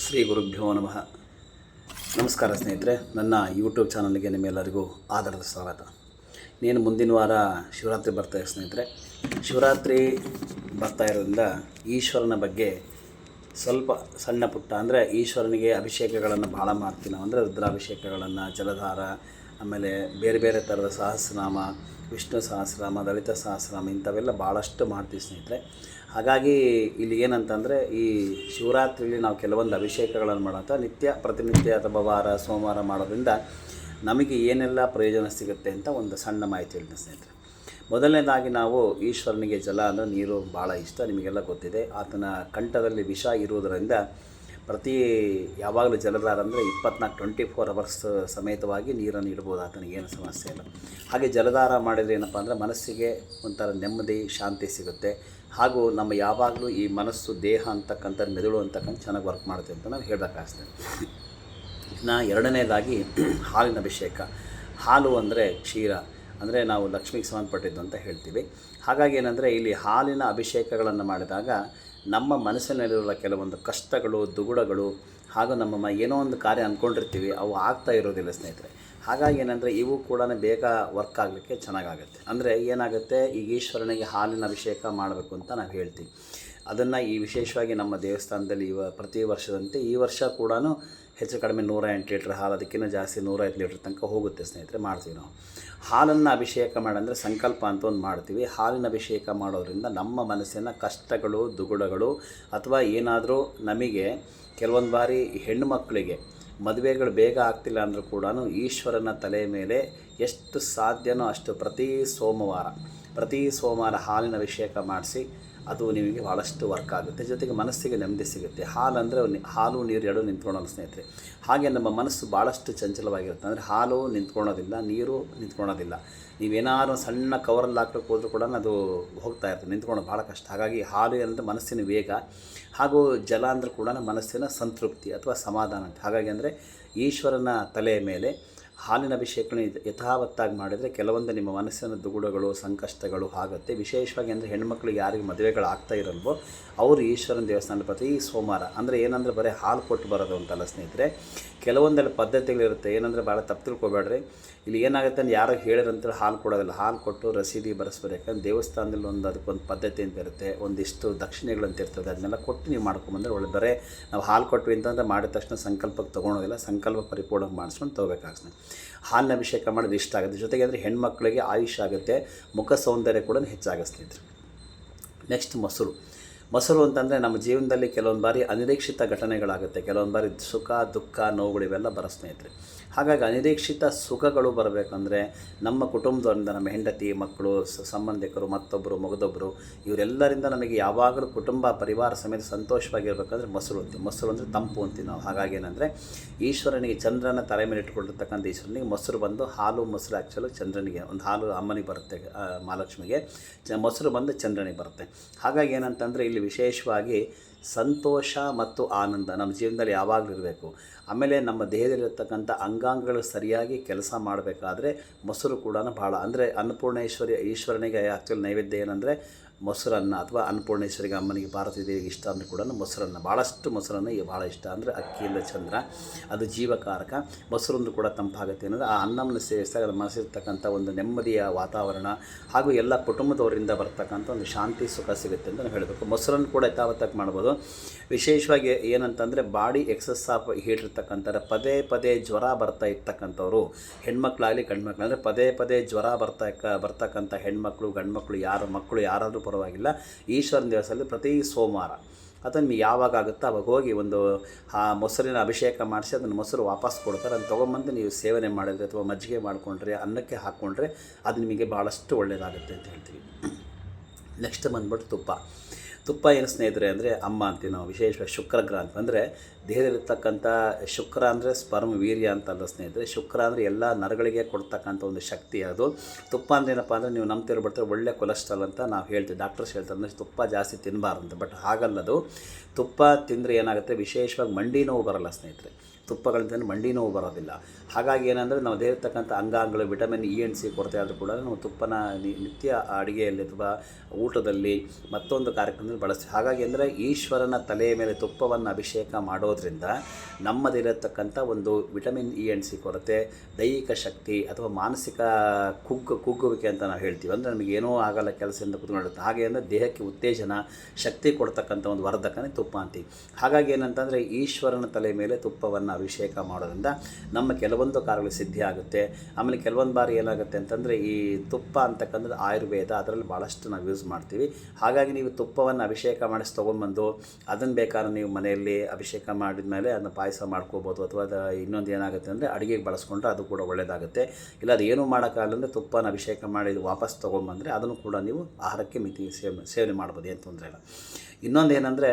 ಶ್ರೀ ಗುರುಭ್ಯೋ ನಮಃ. ನಮಸ್ಕಾರ ಸ್ನೇಹಿತರೆ, ನನ್ನ ಯೂಟ್ಯೂಬ್ ಚಾನಲ್ಗೆ ನಿಮ್ಮೆಲ್ಲರಿಗೂ ಆಧಾರದ ಸ್ವಾಗತ. ನೀನು ಮುಂದಿನ ವಾರ ಶಿವರಾತ್ರಿ ಬರ್ತಾಯಿದೆ ಸ್ನೇಹಿತರೆ. ಶಿವರಾತ್ರಿ ಬರ್ತಾ ಇರೋದ್ರಿಂದ ಈಶ್ವರನ ಬಗ್ಗೆ ಸ್ವಲ್ಪ ಸಣ್ಣ ಪುಟ್ಟ ಅಂದರೆ ಈಶ್ವರನಿಗೆ ಅಭಿಷೇಕಗಳನ್ನು ಭಾಳ ಮಾಡ್ತೀವಿ ನಾವು. ಅಂದರೆ ರುದ್ರಾಭಿಷೇಕಗಳನ್ನು, ಜಲಧಾರ, ಆಮೇಲೆ ಬೇರೆ ಬೇರೆ ಥರದ ಸಹಸ್ರನಾಮ, ವಿಷ್ಣು ಸಹಸ್ರನಾಮ, ಲಲಿತ ಸಹಸ್ರನಾಮ ಇಂಥವೆಲ್ಲ ಭಾಳಷ್ಟು ಮಾಡ್ತೀವಿ ಸ್ನೇಹಿತರೆ. ಹಾಗಾಗಿ ಇಲ್ಲಿ ಏನಂತಂದರೆ, ಈ ಶಿವರಾತ್ರಿಯಲ್ಲಿ ನಾವು ಕೆಲವೊಂದು ಅಭಿಷೇಕಗಳನ್ನು ಮಾಡೋಂಥ ಪ್ರತಿನಿತ್ಯ ಅಥವಾ ವಾರ ಸೋಮವಾರ ಮಾಡೋದ್ರಿಂದ ನಮಗೆ ಏನೆಲ್ಲ ಪ್ರಯೋಜನ ಸಿಗುತ್ತೆ ಅಂತ ಒಂದು ಸಣ್ಣ ಮಾಹಿತಿ ಹೇಳ್ತೀನಿ ಸ್ನೇಹಿತರೆ. ಮೊದಲನೇದಾಗಿ ನಾವು ಈಶ್ವರನಿಗೆ ಜಲ ಅಂದರೆ ನೀರು ಭಾಳ ಇಷ್ಟ, ನಿಮಗೆಲ್ಲ ಗೊತ್ತಿದೆ. ಆತನ ಕಂಠದಲ್ಲಿ ವಿಷ ಇರುವುದರಿಂದ ಯಾವಾಗಲೂ ಜಲಧಾರ ಅಂದರೆ 24 ಅವರ್ಸ್ ಸಮೇತವಾಗಿ ನೀರನ್ನು ಇಡ್ಬೋದು, ಆತನಿಗೇನು ಸಮಸ್ಯೆ ಇಲ್ಲ. ಹಾಗೆ ಜಲಧಾರ ಮಾಡಿದರೆ ಏನಪ್ಪ ಅಂದರೆ ಮನಸ್ಸಿಗೆ ಒಂಥರ ನೆಮ್ಮದಿ, ಶಾಂತಿ ಸಿಗುತ್ತೆ. ಹಾಗೂ ನಮ್ಮ ಯಾವಾಗಲೂ ಈ ಮನಸ್ಸು, ದೇಹ ಅಂತಕ್ಕಂಥ ಮೆದುಳು ಅಂತಕ್ಕಂಥ ಚೆನ್ನಾಗಿ ವರ್ಕ್ ಮಾಡುತ್ತೆ ಅಂತ ನಾನು ಹೇಳಬೇಕಾಗ್ತದೆ. ಇನ್ನು ಎರಡನೇದಾಗಿ ಹಾಲಿನ ಅಭಿಷೇಕ. ಹಾಲು ಅಂದರೆ ಕ್ಷೀರ, ಅಂದರೆ ನಾವು ಲಕ್ಷ್ಮಿಗೆ ಸಂಬಂಧಪಟ್ಟಿದ್ದು ಅಂತ ಹೇಳ್ತೀವಿ. ಹಾಗಾಗಿ ಏನಂದರೆ ಇಲ್ಲಿ ಹಾಲಿನ ಅಭಿಷೇಕಗಳನ್ನು ಮಾಡಿದಾಗ ನಮ್ಮ ಮನಸ್ಸಿನಲ್ಲಿರುವ ಕೆಲವೊಂದು ಕಷ್ಟಗಳು, ದುಗುಡಗಳು ಹಾಗೂ ನಮ್ಮ ಏನೋ ಒಂದು ಕಾರ್ಯ ಅಂದ್ಕೊಂಡಿರ್ತೀವಿ, ಅವು ಆಗ್ತಾ ಇರೋದಿಲ್ಲ ಸ್ನೇಹಿತರೆ. ಹಾಗಾಗಿ ಏನಂದರೆ ಇವು ಕೂಡ ಬೇಗ ವರ್ಕ್ ಆಗಲಿಕ್ಕೆ ಚೆನ್ನಾಗಾಗುತ್ತೆ. ಅಂದರೆ ಏನಾಗುತ್ತೆ, ಈಗ ಈಶ್ವರನಿಗೆ ಹಾಲಿನ ಅಭಿಷೇಕ ಮಾಡಬೇಕು ಅಂತ ನಾವು ಹೇಳ್ತೀವಿ. ಅದನ್ನು ವಿಶೇಷವಾಗಿ ನಮ್ಮ ದೇವಸ್ಥಾನದಲ್ಲಿ ಪ್ರತಿ ವರ್ಷದಂತೆ ಈ ವರ್ಷ ಕೂಡ ಹೆಚ್ಚು ಕಡಿಮೆ 108 ಲೀಟ್ರ್ ಹಾಲು, ಅದಕ್ಕಿಂತ ಜಾಸ್ತಿ 105 ಲೀಟ್ರ್ ತನಕ ಹೋಗುತ್ತೆ ಸ್ನೇಹಿತರೆ, ಮಾಡ್ತೀವಿ ನಾವು. ಹಾಲನ್ನು ಅಭಿಷೇಕ ಮಾಡಂದರೆ ಸಂಕಲ್ಪ ಅಂತ ಒಂದು ಮಾಡ್ತೀವಿ. ಹಾಲಿನ ಅಭಿಷೇಕ ಮಾಡೋದ್ರಿಂದ ನಮ್ಮ ಮನಸ್ಸಿನ ಕಷ್ಟಗಳು, ದುಗುಡಗಳು ಅಥವಾ ಏನಾದರೂ ನಮಗೆ ಕೆಲವೊಂದು ಬಾರಿ ಹೆಣ್ಣು ಮಕ್ಕಳಿಗೆ ಮದುವೆಗಳು ಬೇಗ ಆಗ್ತಿಲ್ಲ ಅಂದರೂ ಕೂಡ ಈಶ್ವರನ ತಲೆ ಮೇಲೆ ಎಷ್ಟು ಸಾಧ್ಯನೋ ಅಷ್ಟು ಪ್ರತಿ ಸೋಮವಾರ ಹಾಲಿನ ಅಭಿಷೇಕ ಮಾಡಿಸಿ, ಅದು ನಿಮಗೆ ಭಾಳಷ್ಟು ವರ್ಕ್ ಆಗುತ್ತೆ. ಜೊತೆಗೆ ಮನಸ್ಸಿಗೆ ನೆಮ್ಮದಿ ಸಿಗುತ್ತೆ. ಹಾಲು ನೀರು ಎರಡು ನಿಂತ್ಕೊಳ್ಳೋಲ್ಲ ಸ್ನೇಹಿತರೆ. ಹಾಗೆ ನಮ್ಮ ಮನಸ್ಸು ಭಾಳಷ್ಟು ಚಂಚಲವಾಗಿರುತ್ತೆ. ಅಂದರೆ ಹಾಲು ನಿಂತ್ಕೊಳ್ಳೋದಿಲ್ಲ, ನೀರು ನಿಂತ್ಕೊಳ್ಳೋದಿಲ್ಲ. ನೀವೇನಾದ್ರು ಸಣ್ಣ ಕವರಲ್ಲಿ ಹಾಕ್ಲಿಕ್ಕೆ ಹೋದರೂ ಕೂಡ ಅದು ಹೋಗ್ತಾ ಇರ್ತದೆ, ನಿಂತ್ಕೊಳ್ಳೋದು ಭಾಳ ಕಷ್ಟ. ಹಾಗಾಗಿ ಹಾಲು ಅಂದರೆ ಮನಸ್ಸಿನ ವೇಗ, ಹಾಗೂ ಜಲ ಅಂದರೆ ಕೂಡ ಮನಸ್ಸಿನ ಸಂತೃಪ್ತಿ ಅಥವಾ ಸಮಾಧಾನ ಅಂತ. ಹಾಗಾಗಿ ಅಂದರೆ ಈಶ್ವರನ ತಲೆಯ ಮೇಲೆ ಹಾಲಿನ ಅಭಿಷೇಕನ ಯಥಾವತ್ತಾಗಿ ಮಾಡಿದರೆ ಕೆಲವೊಂದು ನಿಮ್ಮ ಮನಸ್ಸಿನ ದುಗುಡಗಳು, ಸಂಕಷ್ಟಗಳು ಆಗುತ್ತೆ. ವಿಶೇಷವಾಗಿ ಅಂದರೆ ಹೆಣ್ಮಕ್ಳಿಗೆ ಯಾರಿಗೆ ಮದುವೆಗಳು ಆಗ್ತಾ ಇರಲ್ವೋ ಅವರು ಈಶ್ವರನ ದೇವಸ್ಥಾನದ ಪ್ರತಿ ಸೋಮವಾರ, ಅಂದರೆ ಏನಂದರೆ ಬರೀ ಹಾಲು ಕೊಟ್ಟು ಬರೋದು ಅಂತಲ್ಲ ಸ್ನೇಹಿತರೆ, ಕೆಲವೊಂದೆಲ್ಲ ಪದ್ಧತಿಗಳಿರುತ್ತೆ. ಏನಂದರೆ ಭಾಳ ತಪ್ಪು ತಿಳ್ಕೊಬೇಡ್ರಿ. ಇಲ್ಲಿ ಏನಾಗುತ್ತೆ ಅಂದರೆ ಯಾರೋ ಹೇಳಿರಂತೇಳಿ ಹಾಲು ಕೊಡೋದಿಲ್ಲ, ಹಾಲು ಕೊಟ್ಟು ರಸೀದಿ ಬರೆಸ್ಬೇಕು. ಯಾಕಂದರೆ ದೇವಸ್ಥಾನದಲ್ಲಿ ಅದಕ್ಕೊಂದು ಪದ್ಧತಿ ಅಂತ ಇರುತ್ತೆ, ಒಂದಿಷ್ಟು ದಕ್ಷಿಣೆಗಳಂತ ಇರ್ತದೆ. ಅದನ್ನೆಲ್ಲ ಕೊಟ್ಟು ನೀವು ಮಾಡ್ಕೊಂಬಂದರೆ ಒಳ್ಳೆ. ಬರೀ ನಾವು ಹಾಲು ಕೊಟ್ವಿ ಅಂತಂದರೆ ಮಾಡಿದ ತಕ್ಷಣ ಸಂಕಲ್ಪಕ್ಕೆ ತೊಗೊಳೋದಿಲ್ಲ, ಸಂಕಲ್ಪ ಪರಿಪೂರ್ಣ ಮಾಡಿಸ್ಕೊಂಡು ತೊಗೋಬೇಕಾಗ್ತದೆ. ಹಾಲಿನ ಅಭಿಷೇಕ ಮಾಡೋದು ಇಷ್ಟ ಆಗುತ್ತೆ. ಜೊತೆಗೆ ಅಂದರೆ ಹೆಣ್ಮಕ್ಳಿಗೆ ಆಯುಷ್ ಆಗುತ್ತೆ, ಮುಖ ಸೌಂದರ್ಯ ಕೂಡ ಹೆಚ್ಚಾಗಿಸ್ತಿದ್ರು. ನೆಕ್ಸ್ಟ್ ಮೊಸರು ಅಂತಂದರೆ ನಮ್ಮ ಜೀವನದಲ್ಲಿ ಕೆಲವೊಂದು ಬಾರಿ ಅನಿರೀಕ್ಷಿತ ಘಟನೆಗಳಾಗುತ್ತೆ. ಕೆಲವೊಂದು ಬಾರಿ ಸುಖ, ದುಃಖ, ನೋವುಗಳು ಇವೆಲ್ಲ ಬರೋ ಸ್ನೇಹಿತರೆ. ಹಾಗಾಗಿ ಅನಿರೀಕ್ಷಿತ ಸುಖಗಳು ಬರಬೇಕಂದ್ರೆ ನಮ್ಮ ಕುಟುಂಬದವರಿಂದ, ನಮ್ಮ ಹೆಂಡತಿ, ಮಕ್ಕಳು, ಸಂಬಂಧಿಕರು, ಮತ್ತೊಬ್ಬರು, ಮಗದೊಬ್ಬರು, ಇವರೆಲ್ಲರಿಂದ ನಮಗೆ ಯಾವಾಗಲೂ ಕುಟುಂಬ ಪರಿವಾರ ಸಮೇತ ಸಂತೋಷವಾಗಿರ್ಬೇಕಂದ್ರೆ ಮೊಸರು ಅಂದರೆ ತಂಪು ಅಂತೀವಿ ನಾವು. ಹಾಗಾಗಿ ಏನಂದರೆ ಈಶ್ವರನಿಗೆ, ಚಂದ್ರನ ತಲೆ ಮೇಲೆ ಇಟ್ಕೊಂಡಿರ್ತಕ್ಕಂಥ ಈಶ್ವರನಿಗೆ ಮೊಸರು ಬಂದು, ಮೊಸರು ಆ್ಯಕ್ಚುಲಿ ಚಂದ್ರನಿಗೆ, ಒಂದು ಹಾಲು ಅಮ್ಮನಿಗೆ ಬರುತ್ತೆ, ಮಹಾಲಕ್ಷ್ಮಿಗೆ. ಮೊಸರು ಬಂದು ಚಂದ್ರನಿಗೆ ಬರುತ್ತೆ. ಹಾಗಾಗಿ ಏನಂತಂದರೆ ಇಲ್ಲಿ ವಿಶೇಷವಾಗಿ ಸಂತೋಷ ಮತ್ತು ಆನಂದ ನಮ್ಮ ಜೀವನದಲ್ಲಿ ಯಾವಾಗಲೂ ಇರಬೇಕು. ಆಮೇಲೆ ನಮ್ಮ ದೇಹದಲ್ಲಿರ್ತಕ್ಕಂಥ ಅಂಗಾಂಗಗಳು ಸರಿಯಾಗಿ ಕೆಲಸ ಮಾಡಬೇಕಾದ್ರೆ ಮೊಸರು ಕೂಡ ಭಾಳ, ಅಂದರೆ ಈಶ್ವರನಿಗೆ ಆ್ಯಕ್ಚುಲಿ ನೈವೇದ್ಯ ಏನಂದರೆ ಮೊಸರನ್ನ, ಅಥವಾ ಅನ್ನಪೂರ್ಣೇಶ್ವರಿಗೆ, ಅಮ್ಮನಿಗೆ, ಪಾರ್ವತಿ ದೇವಿಗೆ ಇಷ್ಟ ಅಂದರೆ ಕೂಡ ಮೊಸರನ್ನ, ಭಾಳಷ್ಟು ಮೊಸರನ್ನು ಭಾಳ ಇಷ್ಟ. ಅಂದರೆ ಅಕ್ಕಿಯಿಂದ ಚಂದ್ರ, ಅದು ಜೀವಕಾರಕ. ಮೊಸರನ್ನು ಕೂಡ ತಂಪಾಗುತ್ತೆ. ಏನಂದರೆ ಆ ಅನ್ನವನ್ನು ಸೇವಿಸಿದಾಗ ಅದು ಮನಸ್ಸಿರ್ತಕ್ಕಂಥ ಒಂದು ನೆಮ್ಮದಿಯ ವಾತಾವರಣ ಹಾಗೂ ಎಲ್ಲ ಕುಟುಂಬದವರಿಂದ ಬರ್ತಕ್ಕಂಥ ಒಂದು ಶಾಂತಿ, ಸುಖ ಸಿಗುತ್ತೆ ಅಂತ ನಾವು ಹೇಳಬೇಕು. ಮೊಸರನ್ನು ಕೂಡ ಯಥಾವತ್ತಾಗಿ ಮಾಡ್ಬೋದು. ವಿಶೇಷವಾಗಿ ಏನಂತಂದರೆ ಬಾಡಿ ಎಕ್ಸಸ್ ಆಫ್ ಹೀಟ್ ಇರ್ತಕ್ಕಂಥ, ಪದೇ ಜ್ವರ ಬರ್ತಾ ಇರ್ತಕ್ಕಂಥವ್ರು, ಹೆಣ್ಮಕ್ಳಾಗಲಿ ಗಂಡ್ಮಕ್ಳು, ಅಂದರೆ ಪದೇ ಜ್ವರ ಬರ್ತಕ್ಕಂಥ ಹೆಣ್ಮಕ್ಳು, ಗಂಡ್ಮಕ್ಳು, ಯಾರಾದರೂ ಪರವಾಗಿಲ್ಲ, ಈಶ್ವರನ ದೇವಸ್ಥಾನದಲ್ಲಿ ಪ್ರತಿ ಸೋಮವಾರ ಅಥವಾ ನಿಮಗೆ ಯಾವಾಗ ಆಗುತ್ತೋ ಅವಾಗ ಹೋಗಿ ಒಂದು ಮೊಸರಿನ ಅಭಿಷೇಕ ಮಾಡಿಸಿ ಅದನ್ನು ಮೊಸರು ವಾಪಸ್ ಕೊಡ್ತಾರೆ. ಅದನ್ನು ತೊಗೊಂಬಂದು ನೀವು ಸೇವನೆ ಮಾಡಿದರೆ ಅಥವಾ ಮಜ್ಜಿಗೆ ಮಾಡಿಕೊಂಡ್ರೆ, ಅನ್ನಕ್ಕೆ ಹಾಕ್ಕೊಂಡ್ರೆ ಅದು ನಿಮಗೆ ಭಾಳಷ್ಟು ಒಳ್ಳೆಯದಾಗುತ್ತೆ ಅಂತ ಹೇಳ್ತೀವಿ. ನೆಕ್ಸ್ಟ್ ಬಂದ್ಬಿಟ್ಟು ತುಪ್ಪ ಏನು ಸ್ನೇಹಿತರೆ ಅಂದರೆ ಅಮ್ಮ ಅಂತೀವಿ ನಾವು. ವಿಶೇಷವಾಗಿ ಶುಕ್ರಗ್ರಹ ಅಂತ ಅಂದರೆ ದೇಹದಲ್ಲಿರ್ತಕ್ಕಂಥ ಶುಕ್ರ ಅಂದರೆ ಸ್ಪರ್ಮ್, ವೀರ್ಯ ಅಂತಲ್ಲ ಸ್ನೇಹಿತರೆ. ಶುಕ್ರ ಅಂದರೆ ಎಲ್ಲ ನರಗಳಿಗೆ ಕೊಡ್ತಕ್ಕಂಥ ಒಂದು ಶಕ್ತಿ ಅದು. ತುಪ್ಪ ಅಂದರೆ ಏನಪ್ಪ ಅಂದರೆ ನೀವು ನಂಬ್ತಿರ್ಬಿಡ್ತಾರೆ ಒಳ್ಳೆ ಕೊಲೆಸ್ಟ್ರಾಲ್ ಅಂತ ನಾವು ಹೇಳ್ತೀವಿ, ಡಾಕ್ಟರ್ಸ್ ಹೇಳ್ತಾರೆ. ಅಂದರೆ ತುಪ್ಪ ಜಾಸ್ತಿ ತಿನ್ನಬಾರ್ದು. ಬಟ್ ಹಾಗಲ್ಲದು. ತುಪ್ಪ ತಿಂದರೆ ಏನಾಗುತ್ತೆ, ವಿಶೇಷವಾಗಿ ಮಂಡಿ ನೋವು ಬರಲ್ಲ ಸ್ನೇಹಿತರೆ. ತುಪ್ಪಗಳಿಂದ ಮಂಡಿ ನೋವು ಬರೋದಿಲ್ಲ. ಹಾಗಾಗಿ ಏನಂದರೆ ನಾವು ದೇಹರ್ತಕ್ಕಂಥ ಅಂಗಾಂಗಗಳು ವಿಟಮಿನ್ ಇ ಆ್ಯಂಡ್ ಸಿ ಕೊರತೆ ಆದರೂ ಕೂಡ ನಾವು ತುಪ್ಪನ ನಿತ್ಯ ಅಡುಗೆಯಲ್ಲಿ ಅಥವಾ ಊಟದಲ್ಲಿ ಮತ್ತೊಂದು ಕಾರ್ಯಕ್ರಮದಲ್ಲಿ ಬಳಸ್ತೀವಿ. ಹಾಗಾಗಿ ಅಂದರೆ ಈಶ್ವರನ ತಲೆಯ ಮೇಲೆ ತುಪ್ಪವನ್ನು ಅಭಿಷೇಕ ಮಾಡೋದ್ರಿಂದ ನಮ್ಮದಿರತಕ್ಕಂಥ ಒಂದು ವಿಟಮಿನ್ ಇ ಆ್ಯಂಡ್ ಸಿ ಕೊರತೆ, ದೈಹಿಕ ಶಕ್ತಿ ಅಥವಾ ಮಾನಸಿಕ ಕುಗ್ಗುವಿಕೆ ಅಂತ ನಾವು ಹೇಳ್ತೀವಿ. ಅಂದರೆ ನಮಗೆ ಏನೂ ಆಗಲ್ಲ ಕೆಲಸದಿಂದ ಕೂತ್ಕೊಂಡಿರುತ್ತೆ. ಹಾಗೆ ಅಂದರೆ ದೇಹಕ್ಕೆ ಉತ್ತೇಜನ ಶಕ್ತಿ ಕೊಡ್ತಕ್ಕಂಥ ಒಂದು ವರ್ಧಕನೇ ತುಪ್ಪ ಅಂತೀವಿ. ಹಾಗಾಗಿ ಏನಂತಂದರೆ ಈಶ್ವರನ ತಲೆ ಮೇಲೆ ತುಪ್ಪವನ್ನು ಅಭಿಷೇಕ ಮಾಡೋದ್ರಿಂದ ನಮ್ಮ ಕೆಲವೊಂದು ಕಾರ್ಯಗಳು ಸಿದ್ಧಿ ಆಗುತ್ತೆ. ಆಮೇಲೆ ಕೆಲವೊಂದು ಬಾರಿ ಏನಾಗುತ್ತೆ ಅಂತಂದರೆ ಈ ತುಪ್ಪ ಅಂತಕ್ಕಂಥದ್ದು ಆಯುರ್ವೇದ, ಅದರಲ್ಲಿ ಭಾಳಷ್ಟು ನಾವು ಯೂಸ್ ಮಾಡ್ತೀವಿ. ಹಾಗಾಗಿ ನೀವು ತುಪ್ಪವನ್ನು ಅಭಿಷೇಕ ಮಾಡಿಸಿ ತೊಗೊಂಬಂದು ಅದನ್ನು ಬೇಕಾದ್ರೆ ನೀವು ಮನೆಯಲ್ಲಿ ಅಭಿಷೇಕ ಮಾಡಿದ ಮೇಲೆ ಅದನ್ನು ಪಾಯಸ ಮಾಡ್ಕೋಬೋದು. ಅಥವಾ ಇನ್ನೊಂದು ಏನಾಗುತ್ತೆ ಅಂದರೆ ಅಡುಗೆಗೆ ಬಳಸ್ಕೊಂಡ್ರೆ ಅದು ಕೂಡ ಒಳ್ಳೆಯದಾಗುತ್ತೆ. ಇಲ್ಲ ಅದು ಏನೂ ಮಾಡೋಕ್ಕಾಗಲ್ಲ ಅಂದರೆ ತುಪ್ಪನ ಅಭಿಷೇಕ ಮಾಡಿ ವಾಪಸ್ ತೊಗೊಂಬಂದರೆ ಅದನ್ನು ಕೂಡ ನೀವು ಆಹಾರಕ್ಕೆ ಮಿತಿ ಸೇವನೆ ಮಾಡ್ಬೋದು, ಏನು ತೊಂದರೆ ಇಲ್ಲ. ಇನ್ನೊಂದು ಏನಂದರೆ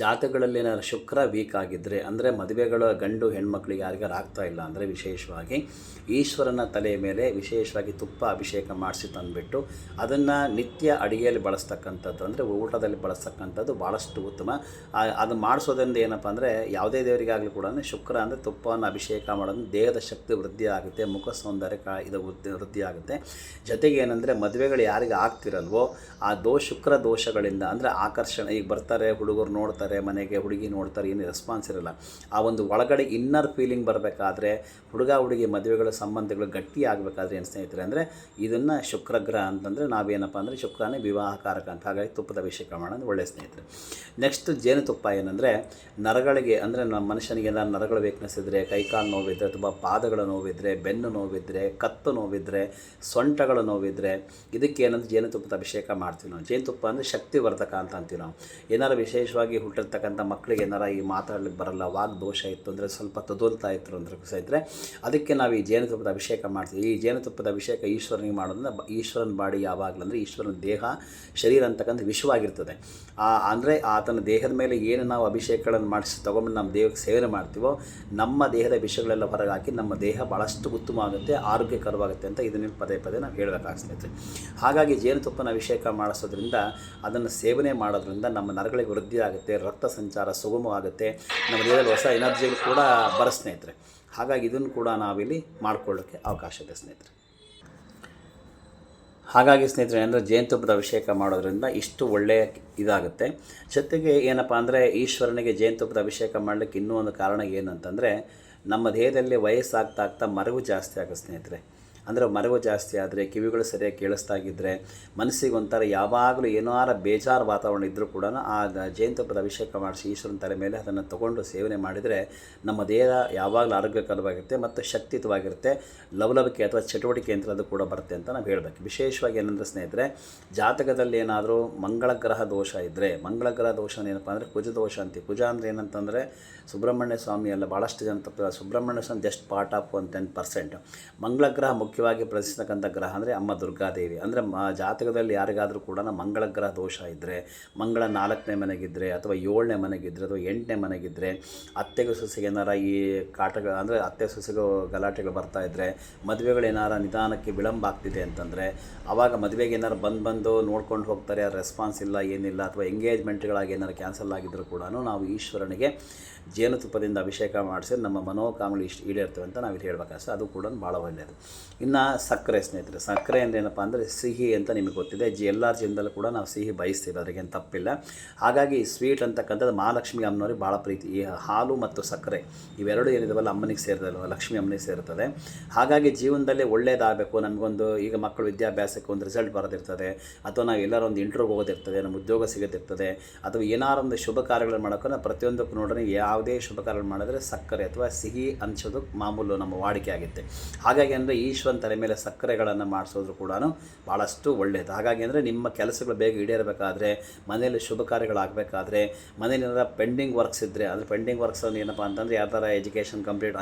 ಜಾತಕಗಳಲ್ಲಿ ಏನಾದ್ರು ಶುಕ್ರ ವೀಕ್ ಆಗಿದ್ದರೆ, ಅಂದರೆ ಮದುವೆಗಳು ಗಂಡು ಹೆಣ್ಮಕ್ಳಿಗೆ ಯಾರಿಗಾರು ಆಗ್ತಾ ಇಲ್ಲ ಅಂದರೆ ವಿಶೇಷವಾಗಿ ಈಶ್ವರನ ತಲೆಯ ಮೇಲೆ ವಿಶೇಷವಾಗಿ ತುಪ್ಪ ಅಭಿಷೇಕ ಮಾಡಿಸಿ ತಂದುಬಿಟ್ಟು ಅದನ್ನು ನಿತ್ಯ ಅಡುಗೆಯಲ್ಲಿ ಬಳಸ್ತಕ್ಕಂಥದ್ದು, ಅಂದರೆ ಊಟದಲ್ಲಿ ಬಳಸ್ತಕ್ಕಂಥದ್ದು ಭಾಳಷ್ಟು ಉತ್ತಮ. ಅದು ಮಾಡಿಸೋದ್ರಿಂದ ಏನಪ್ಪ ಅಂದರೆ ಯಾವುದೇ ದೇವರಿಗಾಗಲಿ ಕೂಡ ಶುಕ್ರ ಅಂದರೆ ತುಪ್ಪವನ್ನು ಅಭಿಷೇಕ ಮಾಡೋದು ದೇಹದ ಶಕ್ತಿ ವೃದ್ಧಿ ಆಗುತ್ತೆ, ಮುಖ ಸೌಂದರ್ಯ ಇದು ವೃದ್ಧಿ ಆಗುತ್ತೆ. ಜೊತೆಗೆ ಏನಂದರೆ ಮದುವೆಗಳು ಯಾರಿಗೆ ಆಗ್ತಿರಲ್ವೋ ಆ ಶುಕ್ರ ದೋಷಗಳಿಂದ, ಅಂದರೆ ಆಕರ್ಷಣೆ, ಈಗ ಬರ್ತಾರೆ ಹುಡುಗರು ನೋಡ್ತಾರೆ ಮನೆಗೆ, ಹುಡುಗಿ ನೋಡ್ತಾರೆ, ಏನು ರೆಸ್ಪಾನ್ಸ್ ಇರಲ್ಲ. ಆ ಒಂದು ಒಳಗಡೆ ಇನ್ನರ್ ಫೀಲಿಂಗ್ ಬರಬೇಕಾದ್ರೆ, ಹುಡುಗ ಹುಡುಗಿ ಮದುವೆಗಳ ಸಂಬಂಧಗಳು ಗಟ್ಟಿ ಆಗಬೇಕಾದ್ರೆ ಏನು ಸ್ನೇಹಿತರೆ ಅಂದರೆ ಇದನ್ನು ಶುಕ್ರಗ್ರಹ ಅಂತಂದರೆ ನಾವೇನಪ್ಪ ಅಂದರೆ ಶುಕ್ರನೇ ವಿವಾಹಕಾರಕ ಅಂತ. ಹಾಗಾಗಿ ತುಪ್ಪದ ಅಭಿಷೇಕ ಮಾಡೋದು ಒಳ್ಳೆಯ ಸ್ನೇಹಿತರೆ. ನೆಕ್ಸ್ಟ್ ಜೇನುತುಪ್ಪ ಏನಂದರೆ ನರಗಳಿಗೆ, ಅಂದರೆ ನಮ್ಮ ಮನುಷ್ಯನಿಗೆ ಏನಾದ್ರು ನರಗಳ ವೀಕ್ನೆಸ್ ಇದ್ದರೆ, ಕೈಕಾಲು ನೋವಿದ್ದರೆ ಅಥವಾ ಪಾದಗಳ ನೋವಿದ್ದರೆ, ಬೆನ್ನು ನೋವಿದ್ದರೆ, ಕತ್ತು ನೋವಿದ್ದರೆ, ಸೊಂಟಗಳ ನೋವಿದ್ದರೆ, ಇದಕ್ಕೇನಂದ್ರೆ ಜೇನುತುಪ್ಪದ ಅಭಿಷೇಕ ಮಾಡ್ತೀವಿ ನಾವು. ಜೇನುತುಪ್ಪ ಅಂದರೆ ಶಕ್ತಿವರ್ಧಕ ಅಂತ ಅಂತೀವಿ ನಾವು. ಏನಾರು ವಿಶೇಷವಾಗಿ ಹುಟ್ಟಿರ್ತಕ್ಕಂಥ ಮಕ್ಕಳಿಗೆ ಏನಾರ ಈ ಮಾತಾಡ್ಲಿಕ್ಕೆ ಬರಲ್ಲ, ವಾಗ್ ದೋಷ ಇತ್ತು ಅಂದರೆ, ಸ್ವಲ್ಪ ತೊದಲ್ತಾ ಇತ್ತು ಅಂದರೆ ಸ್ನೇಹಿತರೆ, ಅದಕ್ಕೆ ನಾವು ಈ ಜೇನುತುಪ್ಪದ ಅಭಿಷೇಕ ಮಾಡ್ತೀವಿ. ಈ ಜೇನುತುಪ್ಪದ ಅಭಿಷೇಕ ಈಶ್ವರನಿಗೆ ಮಾಡೋದ್ರಿಂದ ಈಶ್ವರನ ಬಾಡಿ ಯಾವಾಗಲೂ ಅಂದರೆ ಈಶ್ವರನ ದೇಹ ಶರೀರ ಅಂತಕ್ಕಂಥ ವಿಷವಾಗಿರ್ತದೆ. ಅಂದರೆ ಆತನ ದೇಹದ ಮೇಲೆ ಏನು ನಾವು ಅಭಿಷೇಕಗಳನ್ನು ಮಾಡಿಸಿ ತೊಗೊಂಡು ನಮ್ಮ ದೇಹಕ್ಕೆ ಸೇವನೆ ಮಾಡ್ತೀವೋ ನಮ್ಮ ದೇಹದ ವಿಷಯಗಳೆಲ್ಲ ಹೊರಗೆ ಹಾಕಿ ನಮ್ಮ ದೇಹ ಭಾಳಷ್ಟು ಉತ್ತಮವಾಗುತ್ತೆ, ಆರೋಗ್ಯಕರವಾಗುತ್ತೆ ಅಂತ ಇದನ್ನು ಪದೇ ಪದೇ ನಾವು ಹೇಳಬೇಕಾಗ್ತೈತೆ. ಹಾಗಾಗಿ ಜೇನುತುಪ್ಪನ ಅಭಿಷೇಕ ಮಾಡಿಸೋದ್ರಿಂದ, ಅದನ್ನು ಸೇವನೆ ಮಾಡೋದ್ರಿಂದ ನಮ್ಮ ನರಗಳಿಗೆ ವೃದ್ಧಿ ಆಗುತ್ತೆ, ರಕ್ತ ಸಂಚಾರ ಸುಗಮವಾಗುತ್ತೆ, ನಮ್ಮ ದೇಹದಲ್ಲಿ ಹೊಸ ಎನರ್ಜಿಗಳು ಕೂಡ ಬರೋ ಸ್ನೇಹಿತರೆ. ಹಾಗಾಗಿ ಇದನ್ನು ಕೂಡ ನಾವಿಲ್ಲಿ ಮಾಡ್ಕೊಳ್ಳೋಕ್ಕೆ ಅವಕಾಶ ಇದೆ ಸ್ನೇಹಿತರೆ. ಹಾಗಾಗಿ ಸ್ನೇಹಿತರೆ ಅಂದರೆ ಜೇನುತುಪ್ಪದ ಅಭಿಷೇಕ ಮಾಡೋದ್ರಿಂದ ಇಷ್ಟು ಒಳ್ಳೆಯ ಇದಾಗುತ್ತೆ. ಜೊತೆಗೆ ಏನಪ್ಪ ಅಂದರೆ ಈಶ್ವರನಿಗೆ ಜೇನುತುಪ್ಪದ ಅಭಿಷೇಕ ಮಾಡಲಿಕ್ಕೆ ಇನ್ನೂ ಒಂದು ಕಾರಣ ಏನಂತಂದರೆ, ನಮ್ಮ ದೇಹದಲ್ಲಿ ವಯಸ್ಸಾಗ್ತಾ ಮರವು ಜಾಸ್ತಿ ಆಗುತ್ತೆ ಸ್ನೇಹಿತರೆ. ಅಂದರೆ ಮರವು ಜಾಸ್ತಿ ಆದರೆ, ಕಿವಿಗಳು ಸರಿಯಾಗಿ ಕೇಳಿಸ್ತಾಗಿದ್ದರೆ, ಮನಸ್ಸಿಗೆ ಒಂಥರ ಯಾವಾಗಲೂ ಏನಾರ ಬೇಜಾರು ವಾತಾವರಣ ಇದ್ದರೂ ಕೂಡ ಆ ಜೇನುತುಪ್ಪದ ಅಭಿಷೇಕ ಮಾಡಿಸಿ ಈಶ್ವರನ ತಲೆ ಮೇಲೆ ಅದನ್ನು ತೊಗೊಂಡು ಸೇವನೆ ಮಾಡಿದರೆ ನಮ್ಮ ದೇಹ ಯಾವಾಗಲೂ ಆರೋಗ್ಯಕರವಾಗಿರುತ್ತೆ ಮತ್ತು ಶಕ್ತಿಯುತವಾಗಿರುತ್ತೆ. ಲವಲವಿಕೆ ಅಥವಾ ಚಟುವಟಿಕೆ ಅಂತ ಅದು ಕೂಡ ಬರುತ್ತೆ ಅಂತ ನಾವು ಹೇಳಬೇಕು. ವಿಶೇಷವಾಗಿ ಏನಂದರೆ ಸ್ನೇಹಿತರೆ, ಜಾತಕದಲ್ಲಿ ಏನಾದರೂ ಮಂಗಳ ಗ್ರಹ ದೋಷ ಇದ್ದರೆ, ಮಂಗಳ ಗ್ರಹ ದೋಷ ಏನಪ್ಪ ಅಂದರೆ ಕುಜ ದೋಷ ಅಂತೀವಿ. ಕುಜ ಅಂದರೆ ಏನಂತಂದರೆ ಸುಬ್ರಹ್ಮಣ್ಯ ಸ್ವಾಮಿ ಅಲ್ಲ, ಭಾಳಷ್ಟು ಜನ ತಪ್ಪು, ಸುಬ್ರಹ್ಮಣ್ಯ ಸ್ವಾಮಿ ಜಸ್ಟ್ ಪಾರ್ಟ್ ಆಫ್ 10%. ಮಂಗಳ ಗ್ರಹ ಮುಖ್ಯವಾಗಿ ಪ್ರತಿಸ್ತಕ್ಕಂಥ ಗ್ರಹ ಅಂದರೆ ಅಮ್ಮ ದುರ್ಗಾದೇವಿ. ಅಂದರೆ ಜಾತಕದಲ್ಲಿ ಯಾರಿಗಾದರೂ ಕೂಡ ಮಂಗಳ ಗ್ರಹ ದೋಷ ಇದ್ದರೆ, ಮಂಗಳ 4ನೇ ಮನೆಗಿದ್ದರೆ ಅಥವಾ 7ನೇ ಮನೆಗಿದ್ದರೆ ಅಥವಾ 8ನೇ ಮನೆಗಿದ್ದರೆ, ಅತ್ತೆಗೂ ಸೊಸೆಗೆ ಏನಾರ ಈ ಕಾಟಗಳು ಅಂದರೆ ಅತ್ತೆ ಸೊಸೆಗೂ ಗಲಾಟೆಗಳು ಬರ್ತಾಯಿದ್ರೆ, ಮದುವೆಗಳು ಏನಾರ ನಿಧಾನಕ್ಕೆ ವಿಳಂಬ ಆಗ್ತಿದೆ ಅಂತಂದರೆ, ಆವಾಗ ಮದುವೆಗೆ ಏನಾರು ಬಂದು ನೋಡ್ಕೊಂಡು ಹೋಗ್ತಾರೆ, ರೆಸ್ಪಾನ್ಸ್ ಇಲ್ಲ ಏನಿಲ್ಲ, ಅಥವಾ ಎಂಗೇಜ್ಮೆಂಟ್ಗಳಾಗಿ ಏನಾರು ಕ್ಯಾನ್ಸಲ್ ಆಗಿದ್ದರೂ ಕೂಡ ನಾವು ಈಶ್ವರನಿಗೆ ಜೇನುತುಪ್ಪದಿಂದ ಅಭಿಷೇಕ ಮಾಡಿಸಿ ನಮ್ಮ ಮನೋಕಾಮಗಳು ಈಡೇರ್ತವೆ ಅಂತ ನಾವು ಹೇಳಬೇಕಾದ್ರೆ ಅದು ಕೂಡ ಭಾಳ ಒಳ್ಳೆಯದು. ಇನ್ನು ಸಕ್ಕರೆ ಸ್ನೇಹಿತರೆ, ಸಕ್ಕರೆ ಅಂದರೆ ಏನಪ್ಪ ಅಂದರೆ ಸಿಹಿ ಅಂತ ನಿಮಗೆ ಗೊತ್ತಿದೆ. ಎಲ್ಲರ ಜೀವನದಲ್ಲೂ ಕೂಡ ನಾವು ಸಿಹಿ ಬಯಸ್ತೀವಿ, ಅದಕ್ಕೇನು ತಪ್ಪಿಲ್ಲ. ಹಾಗಾಗಿ ಸ್ವೀಟ್ ಅಂತಕ್ಕಂಥದ್ದು ಮಹಾಲಕ್ಷ್ಮಿ ಅಮ್ಮನವ್ರಿಗೆ ಭಾಳ ಪ್ರೀತಿ. ಈ ಹಾಲು ಮತ್ತು ಸಕ್ಕರೆ ಇವೆರಡು ಏನಿದಾವಲ್ಲ ಅಮ್ಮನಿಗೆ ಸೇರಿದಲ್ವ, ಲಕ್ಷ್ಮಿ ಅಮ್ಮನಿಗೆ ಸೇರ್ತದೆ. ಹಾಗಾಗಿ ಜೀವನದಲ್ಲಿ ಒಳ್ಳೇದಾಗಬೇಕು, ನಮಗೊಂದು ಈಗ ಮಕ್ಕಳು ವಿದ್ಯಾಭ್ಯಾಸಕ್ಕೆ ಒಂದು ರಿಸಲ್ಟ್ ಬರೋದಿರ್ತದೆ, ಅಥವಾ ನಾವು ಎಲ್ಲರೂ ಒಂದು ಇಂಟರ್ವ್ಯೂ ಹೋಗೋದಿರ್ತದೆ, ನಮ್ಮ ಉದ್ಯೋಗ ಸಿಗೋದಿರ್ತದೆ, ಅಥವಾ ಏನಾರೊಂದು ಶುಭ ಕಾರ್ಯಗಳನ್ನು ಮಾಡೋಕೆ ಪ್ರತಿಯೊಂದಕ್ಕೂ ನೋಡೋಣ ಯಾವುದೇ ಶುಭ ಕಾರ್ಯ ಮಾಡಿದ್ರೆ ಸಕ್ಕರೆ ಅಥವಾ ಸಿಹಿ ಹಂಚೋದು ಮಾಮೂಲು ನಮ್ಮ ವಾಡಿಕೆ ಆಗುತ್ತೆ. ಹಾಗಾಗಿ ಅಂದರೆ ಈಶ್ವರನ ತಲೆ ಮೇಲೆ ಸಕ್ಕರೆಗಳನ್ನು ಮಾಡಿಸೋದ್ರು ಕೂಡ ಭಾಳಷ್ಟು ಒಳ್ಳೆಯದು. ಹಾಗಾಗಿ ಅಂದರೆ ನಿಮ್ಮ ಕೆಲಸಗಳು ಬೇಗ ಈಡೇರಬೇಕಾದ್ರೆ, ಮನೆಯಲ್ಲಿ ಶುಭ ಕಾರ್ಯಗಳಾಗಬೇಕಾದ್ರೆ, ಮನೇಲಿ ಏನಾರ ಪೆಂಡಿಂಗ್ ವರ್ಕ್ಸ್ ಇದ್ದರೆ, ಅಂದರೆ ಪೆಂಡಿಂಗ್ ವರ್ಕ್ಸ್ ಅಂದ್ರೆ ಏನಪ್ಪ ಅಂತಂದರೆ ಯಾವ ಥರ ಎಜುಕೇಷನ್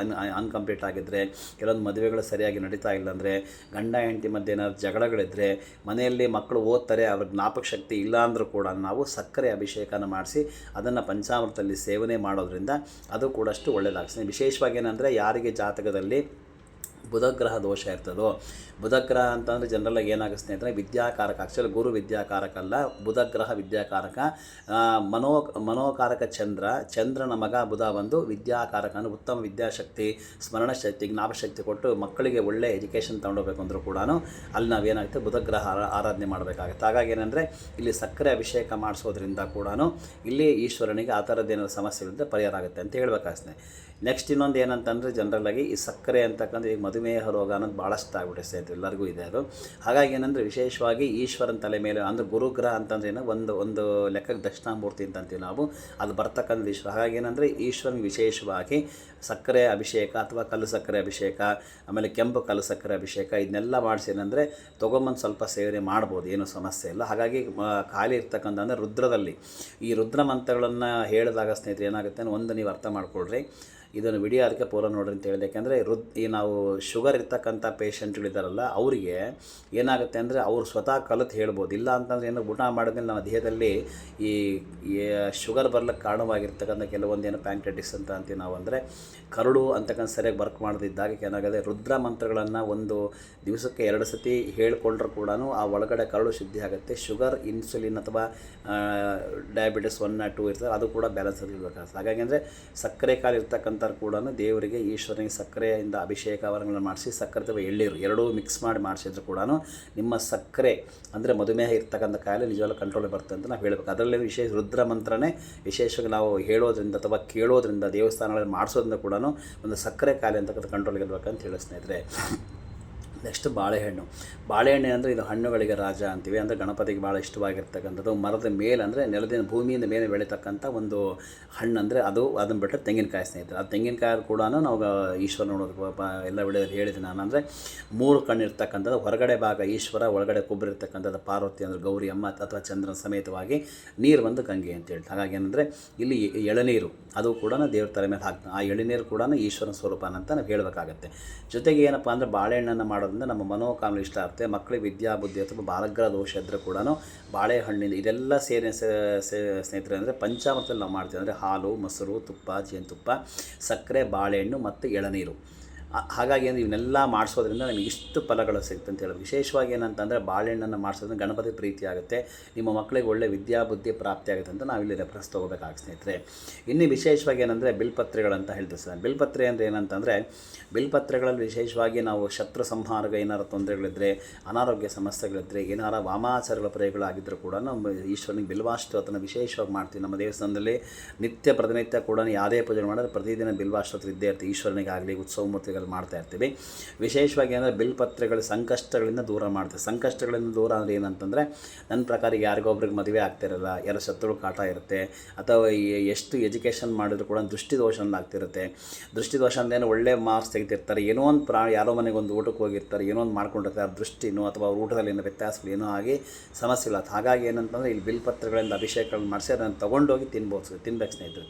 ಅನ್ಕಂಪ್ಲೀಟ್ ಆಗಿದ್ದರೆ, ಕೆಲವೊಂದು ಮದುವೆಗಳು ಸರಿಯಾಗಿ ನಡೀತಾ ಇಲ್ಲ ಅಂದರೆ, ಗಂಡ ಹೆಂಡತಿ ಮಧ್ಯೆ ಏನಾದ್ರು ಜಗಳಗಳಿದ್ದರೆ, ಮನೆಯಲ್ಲಿ ಮಕ್ಕಳು ಓದ್ತಾರೆ ಅವ್ರಿಗೆ ಜ್ಞಾಪಕ ಶಕ್ತಿ ಇಲ್ಲ ಅಂದರೂ ಕೂಡ ನಾವು ಸಕ್ಕರೆ ಅಭಿಷೇಕನ ಮಾಡಿಸಿ ಅದನ್ನು ಪಂಚಾಮೃತದಲ್ಲಿ ಸೇವನೆ ಮಾಡೋದ್ರಿಂದ ಅದು ಕೂಡ ಅಷ್ಟು ಒಳ್ಳೆಯದಾಗ್ತದೆ. ವಿಶೇಷವಾಗಿ ಏನಂದರೆ ಯಾರಿಗೆ ಜಾತಕದಲ್ಲಿ ಬುಧಗ್ರಹ ದೋಷ ಇರ್ತದೋ. ಬುಧಗ್ರಹ ಅಂತಂದರೆ ಜನರಲಾಗಿ ಏನಾಗುತ್ತೆ ಸ್ನೇಹಿತರೆ, ವಿದ್ಯಾಕಾರಕ. ಆ್ಯಕ್ಚುಲಿ ಗುರು ವಿದ್ಯಾಕಾರಕ ಅಲ್ಲ, ಬುಧಗ್ರಹ ವಿದ್ಯಾಕಾರಕ. ಮನೋಕಾರಕ ಚಂದ್ರನ ಮಗ ಬುಧ ಬಂದು ವಿದ್ಯಾಕಾರಕ ಅಂದರೆ ಉತ್ತಮ ವಿದ್ಯಾಶಕ್ತಿ, ಸ್ಮರಣಶಕ್ತಿ, ಜ್ಞಾಪಶಕ್ತಿ ಕೊಟ್ಟು ಮಕ್ಕಳಿಗೆ ಒಳ್ಳೆ ಎಜುಕೇಷನ್ ತೊಗೊಂಡೋಗ್ಬೇಕು ಅಂದರೂ ಕೂಡ ಅಲ್ಲಿ ನಾವೇನಾಗುತ್ತೆ ಬುಧಗ್ರಹ ಆರಾಧನೆ ಮಾಡಬೇಕಾಗುತ್ತೆ. ಹಾಗಾಗಿ ಏನಂದರೆ ಇಲ್ಲಿ ಸಕ್ಕರೆ ಅಭಿಷೇಕ ಮಾಡಿಸೋದ್ರಿಂದ ಕೂಡ ಇಲ್ಲಿ ಈಶ್ವರನಿಗೆ ಆ ಥರದ್ದೇನಾದ್ರು ಸಮಸ್ಯೆಗಳಿಂದ ಪರಿಹಾರ ಆಗುತ್ತೆ ಅಂತ ಹೇಳಬೇಕಾಗ್ತದೆ. ನೆಕ್ಸ್ಟ್ ಇನ್ನೊಂದು ಏನಂತಂದರೆ, ಜನರಲಾಗಿ ಈ ಸಕ್ಕರೆ ಅಂತಕ್ಕಂಥ ಈಗ ಮಧುಮೇಹ ರೋಗ ಅನ್ನೋದು ಭಾಳಷ್ಟು ಆಗ್ಬಿಟ್ಟೆ ಸ್ನೇಹಿತರೆ, ಎಲ್ಲರಿಗೂ ಇದೆ ಅದು. ಹಾಗಾಗಿ ಏನಂದರೆ ವಿಶೇಷವಾಗಿ ಈಶ್ವರನ ತಲೆ ಮೇಲೆ ಅಂದರೆ ಗುರುಗ್ರಹ ಅಂತಂದ್ರೆ ಏನೋ ಒಂದು ಲೆಕ್ಕಕ್ಕೆ ದಕ್ಷಿಣಾಮೂರ್ತಿ ಅಂತಂತೀವಿ ನಾವು, ಅದು ಬರ್ತಕ್ಕಂಥ ಈಶ್ವರ. ಹಾಗಾಗಿ ಏನಂದರೆ ಈಶ್ವರನಿಗೆ ವಿಶೇಷವಾಗಿ ಸಕ್ಕರೆ ಅಭಿಷೇಕ ಅಥವಾ ಕಲ್ಲು ಸಕ್ಕರೆ ಅಭಿಷೇಕ, ಆಮೇಲೆ ಕೆಂಪು ಕಲ್ಲು ಸಕ್ಕರೆ ಅಭಿಷೇಕ ಇದನ್ನೆಲ್ಲ ಮಾಡಿಸಿ ಏನಂದರೆ ತೊಗೊಂಬಂದು ಸ್ವಲ್ಪ ಸೇವನೆ ಮಾಡ್ಬೋದು, ಏನೂ ಸಮಸ್ಯೆ ಇಲ್ಲ. ಹಾಗಾಗಿ ಖಾಲಿ ಇರ್ತಕ್ಕಂಥ ಅಂದರೆ ರುದ್ರದಲ್ಲಿ ಈ ರುದ್ರ ಮಂತ್ರಗಳನ್ನು ಹೇಳಿದಾಗ ಸ್ನೇಹಿತರೆ ಏನಾಗುತ್ತೆ ಅಂದರೆ, ಒಂದು ನೀವು ಅರ್ಥ ಮಾಡ್ಕೊಳ್ರಿ, ಇದನ್ನು ವಿಡಿಯೋ ಅದಕ್ಕೆ ಪೂರ ನೋಡ್ರಿ ಅಂತ ಹೇಳಿದೆ. ಯಾಕೆಂದರೆ ಈ ನಾವು ಶುಗರ್ ಇರ್ತಕ್ಕಂಥ ಪೇಷಂಟ್ಗಳಿದ್ದಾರಲ್ಲ, ಅವರಿಗೆ ಏನಾಗುತ್ತೆ ಅಂದರೆ ಅವರು ಸ್ವತಃ ಕಲಿತು ಹೇಳ್ಬೋದು. ಇಲ್ಲ ಅಂತಂದರೆ ಏನೋ ಊಟ ಮಾಡಿದ್ಮೇಲೆ ನಮ್ಮ ದೇಹದಲ್ಲಿ ಈ ಶುಗರ್ ಬರ್ಲಿಕ್ಕೆ ಕಾರಣವಾಗಿರ್ತಕ್ಕಂಥ ಕೆಲವೊಂದು ಏನೋ ಪ್ಯಾಂಕ್ರೆಟಿಸ್ ಅಂತ ಅಂತೀವಿ ನಾವು, ಅಂದರೆ ಕರಳು ಅಂತಕ್ಕಂಥ ಸರಿಯಾಗಿ ವರ್ಕ್ ಮಾಡದಿದ್ದಾಗ ಏನಾಗಿದೆ, ರುದ್ರ ಮಂತ್ರಗಳನ್ನು ಒಂದು ದಿವಸಕ್ಕೆ 2 ಸತಿ ಹೇಳ್ಕೊಂಡ್ರೂ ಕೂಡ ಆ ಒಳಗಡೆ ಕರಳು ಶುದ್ಧಿ ಆಗುತ್ತೆ. ಶುಗರ್, ಇನ್ಸುಲಿನ್ ಅಥವಾ ಡಯಾಬಿಟಿಸ್ 1 or 2 ಇರ್ತದೆ, ಅದು ಕೂಡ ಬ್ಯಾಲೆನ್ಸ್ ಇರಬೇಕಾಗ್ತದೆ. ಹಾಗಾಗಿ ಅಂದರೆ ಸಕ್ಕರೆ ಕಾಲು ಇರ್ತಕ್ಕಂಥ ಕೂಡ ದೇವರಿಗೆ ಈಶ್ವರನಿಗೆ ಸಕ್ಕರೆಯಿಂದ ಅಭಿಷೇಕವನ್ನು ಮಾಡಿಸಿ, ಸಕ್ಕರೆ ಅಥವಾ ಎಳ್ಳೀರು ಎರಡೂ ಮಿಕ್ಸ್ ಮಾಡಿಸಿದ್ರು ಕೂಡ ನಿಮ್ಮ ಸಕ್ಕರೆ ಅಂದರೆ ಮಧುಮೇಹ ಇರ್ತಕ್ಕಂಥ ಕಾಯಿಲೆ ನಿಜವಾಗ್ಲೂ ಕಂಟ್ರೋಲ್ ಬರುತ್ತೆ ಅಂತ ನಾವು ಹೇಳಬೇಕು. ಅದರಲ್ಲಿ ವಿಶೇಷ ರುದ್ರ ಮಂತ್ರನೇ ವಿಶೇಷವಾಗಿ ನಾವು ಹೇಳೋದ್ರಿಂದ ಅಥವಾ ಕೇಳೋದ್ರಿಂದ, ದೇವಸ್ಥಾನಗಳಲ್ಲಿ ಮಾಡಿಸೋದ್ರಿಂದ ಕೂಡ ಒಂದು ಸಕ್ಕರೆ ಕಾಯಿಲೆ ಅಂತಕ್ಕಂಥ ಕಂಟ್ರೋಲ್ಗೆ ಇರಬೇಕಂತ ಹೇಳೋ ಸ್ನೇಹಿತರೆ. ನೆಕ್ಸ್ಟ್ ಬಾಳೆಹಣ್ಣು ಅಂದರೆ ಇದು ಹಣ್ಣುಗಳಿಗೆ ರಾಜ ಅಂತೀವಿ. ಅಂದರೆ ಗಣಪತಿಗೆ ಭಾಳ ಇಷ್ಟವಾಗಿರ್ತಕ್ಕಂಥದ್ದು. ಮರದ ಮೇಲೆ ಅಂದರೆ ನೆಲದಿಂದ ಭೂಮಿಯಿಂದ ಮೇಲೆ ಬೆಳೀತಕ್ಕಂಥ ಒಂದು ಹಣ್ಣು ಅಂದರೆ ಅದನ್ನು ಬಿಟ್ಟರೆ ತೆಂಗಿನಕಾಯಿ ಸ್ನೇಹಿತರೆ. ಆ ತೆಂಗಿನಕಾಯಿ ಕೂಡ ನಾವು ಈಶ್ವರ ನೋಡೋದು ಎಲ್ಲ ವಿಡಿಯೋದಲ್ಲಿ ಹೇಳಿದ್ದೀನಿ ನಾನು. ಅಂದರೆ 3 ಕಣ್ಣು ಇರ್ತಕ್ಕಂಥದ್ದು, ಹೊರಗಡೆ ಭಾಗ ಈಶ್ವರ, ಒಳಗಡೆ ಕೊಬ್ಬರಿ ಇರ್ತಕ್ಕಂಥದ್ದು ಪಾರ್ವತಿ ಅಂದರೆ ಗೌರಿ ಅಮ್ಮ ಅಥವಾ ಚಂದ್ರನ ಸಮೇತವಾಗಿ, ನೀರು ಬಂದು ಗಂಗೆ ಅಂತೇಳಿ. ಹಾಗಾಗಿ ಏನಂದರೆ ಇಲ್ಲಿ ಎಳನೀರು ಅದು ಕೂಡ ದೇವ್ರ ತಲೆ ಮೇಲೆ ಹಾಕ್ತಾನೆ. ಆ ಎಳನೀರು ಕೂಡ ಈಶ್ವರನ ಸ್ವರೂಪನ ಅಂತ ನಾವು ಹೇಳಬೇಕಾಗತ್ತೆ. ಜೊತೆಗೆ ಏನಪ್ಪ ಅಂದರೆ ಬಾಳೆಹಣ್ಣನ್ನು ಮಾಡೋದ್ರಿಂದ ನಮ್ಮ ಮನೋಕಾಮನೆ ಇಷ್ಟ ಆಗುತ್ತೆ. ಮಕ್ಕಳಿಗೆ ವಿದ್ಯಾಬುದ್ಧಿ ಅಥವಾ ಬಾಲಗ್ರಹ ದೋಷ ಇದ್ದರೂ ಕೂಡ ಬಾಳೆಹಣ್ಣಿಂದ ಇದೆಲ್ಲ ಸೇರಿ ಸ್ನೇಹಿತರೆ ಅಂದರೆ ಪಂಚಾಮೃತದಲ್ಲಿ ನಾವು ಮಾಡ್ತೀವಿ. ಅಂದರೆ ಹಾಲು, ಮೊಸರು, ತುಪ್ಪ, ಜೇನುತುಪ್ಪ, ಸಕ್ಕರೆ, ಬಾಳೆಹಣ್ಣು ಮತ್ತು ಎಳನೀರು. ಹಾಗಾಗಿ ಅಂದರೆ ಇವನ್ನೆಲ್ಲ ಮಾಡಿಸೋದ್ರಿಂದ ನಮಗೆ ಇಷ್ಟು ಫಲಗಳು ಸಿಗುತ್ತೆ ಅಂತ ಹೇಳೋದು. ವಿಶೇಷವಾಗಿ ಏನಂತಂದರೆ ಬಾಳೆಹಣ್ಣನ್ನು ಮಾಡಿಸೋದ್ರಿಂದ ಗಣಪತಿ ಪ್ರೀತಿ ಆಗುತ್ತೆ, ನಿಮ್ಮ ಮಕ್ಕಳಿಗೆ ಒಳ್ಳೆ ವಿದ್ಯಾಬುದ್ಧಿ ಪ್ರಾಪ್ತಿ ಆಗುತ್ತೆ ಅಂತ ನಾವಿಲ್ಲಿ ರೆಫರೆನ್ಸ್ ತೊಗೋಬೇಕಾಗಿ ಸ್ನೇಹಿತರೆ. ಇನ್ನು ವಿಶೇಷವಾಗಿ ಏನಂದರೆ ಬಿಲ್ಪತ್ರೆಗಳಂತ ಹೇಳ್ತೀವಿ ಸರ್. ಬಿಲ್ಪತ್ರೆ ಅಂದರೆ ಏನಂತಂದರೆ, ಬಿಲ್ಪತ್ರೆಗಳಲ್ಲಿ ವಿಶೇಷವಾಗಿ ನಾವು ಶತ್ರು ಸಂಹಾರಕ್ಕೆ ಏನಾರು ತೊಂದರೆಗಳಿದ್ದರೆ, ಅನಾರೋಗ್ಯ ಸಮಸ್ಯೆಗಳಿದ್ದರೆ, ಏನಾರ ವಾಮಾಚಾರಗಳ ಪ್ರಯೋಗಗಳಾಗಿದ್ದರೂ ಕೂಡ ನಮ್ಮ ಈಶ್ವರನಿಗೆ ಬಿಲ್ವಾಷ್ಟೋತ್ರನ ವಿಶೇಷವಾಗಿ ಮಾಡ್ತೀವಿ. ನಮ್ಮ ದೇವಸ್ಥಾನದಲ್ಲಿ ಪ್ರತಿನಿತ್ಯ ಕೂಡ ಯಾವುದೇ ಪೂಜೆ ಮಾಡಿದ್ರೆ ಪ್ರತಿದಿನ ಬಿಲ್ವಾಷ್ಟೋತ್ರ ಇದ್ದೇ ಇರ್ತೀವಿ. ಈಶ್ವರನಿಗಾಗಲಿ, ಉತ್ಸವ ಮೂರ್ತಿಗಳು ಮಾಡ್ತಾ ಇರ್ತೀವಿ. ವಿಶೇಷವಾಗಿ ಅಂದರೆ ಬಿಲ್ಪತ್ರೆಗಳು ಸಂಕಷ್ಟಗಳಿಂದ ದೂರ ಮಾಡ್ತೀವಿ. ಸಂಕಷ್ಟಗಳಿಂದ ದೂರ ಅಂದರೆ ಏನಂತಂದರೆ, ನನ್ನ ಪ್ರಕಾರ ಯಾರಿಗೊಬ್ರಿಗೆ ಮದುವೆ ಆಗ್ತಿರಲ್ಲ, ಯಾರೋ ಶತ್ರು ಕಾಟ ಇರುತ್ತೆ, ಅಥವಾ ಎಷ್ಟು ಎಜುಕೇಷನ್ ಮಾಡಿದ್ರು ಕೂಡ ದೃಷ್ಟಿದೋಷ ಆಗ್ತಿರುತ್ತೆ. ದೃಷ್ಟಿದೋಷ ಅಂದೇನು ಒಳ್ಳೆ ಮಾರ್ಕ್ಸ್ ತೆಗೆದಿರ್ತಾರೆ, ಏನೋ ಒಂದು ಯಾರೋ ಮನೆಗೆ ಒಂದು ಊಟಕ್ಕೆ ಹೋಗಿರ್ತಾರೆ, ಏನೋ ಒಂದು ಮಾಡ್ಕೊಂಡಿರ್ತಾರೆ, ಆ ದೃಷ್ಟಿನೋ ಅಥವಾ ಊಟದಲ್ಲಿ ಏನೋ ವ್ಯತ್ಯಾಸಗಳು ಏನೋ ಆಗಿ ಸಮಸ್ಯೆಗಳು. ಹಾಗಾಗಿ ಏನಂತಂದರೆ ಇಲ್ಲಿ ಬಿಲ್ಪತ್ರೆಗಳಿಂದ ಅಭಿಷೇಕಗಳನ್ನು ಮಾಡಿಸಿ ಅದನ್ನು ತೊಗೊಂಡೋಗಿ ತಿನ್ಬೇಕು ಸ್ನೇಹಿತರೆ.